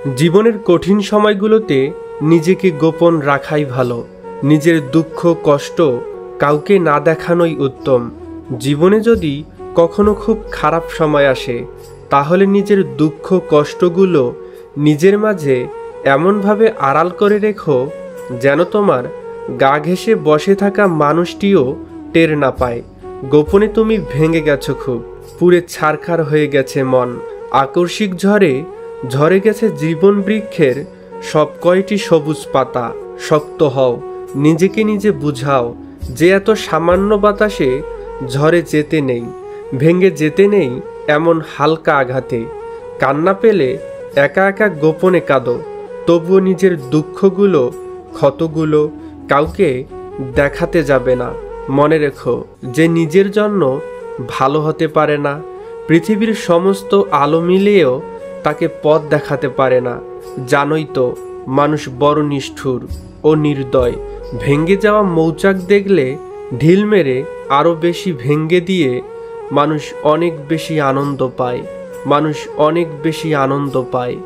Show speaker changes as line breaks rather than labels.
জীবনের কঠিন সময়গুলোতে নিজেকে গোপন রাখাই ভালো। নিজের দুঃখ কষ্ট কাউকে না দেখানোই উত্তম। জীবনে যদি কখনো খুব খারাপ সময় আসে, তাহলে নিজের দুঃখ কষ্টগুলো নিজের মাঝে এমনভাবে আড়াল করে রেখো যেন তোমার গা ঘেঁষে বসে থাকা মানুষটিও টের না পায়। গোপনে তুমি ভেঙে গেছো, খুব পুড়ে ছারখার হয়ে গেছে মন। আকস্মিক ঝড়ে ঝরে গেছে জীবন বৃক্ষের সব কয়টি সবুজ পাতা। শক্ত হও, নিজেকে নিজে বুঝাও যে এত সামান্য বাতাসে ঝরে যেতে নেই, ভেঙে যেতে নেই এমন হালকা আঘাতে। কান্না পেলে একা একা গোপনে কাঁদো, তবুও নিজের দুঃখগুলো ক্ষতগুলো কাউকে দেখাতে যাবে না। মনে রেখো, যে নিজের জন্য ভালো হতে পারে না, পৃথিবীর সমস্ত আলো মিলিয়েও তাকে পথ দেখাতে পারে না। জানোই তো, মানুষ বড় নিষ্ঠুর ও নির্দয়। ভেঙে যাওয়া মৌচাক দেখলে ঢিল মেরে আরও বেশি ভেঙে দিয়ে মানুষ অনেক বেশি আনন্দ পায়।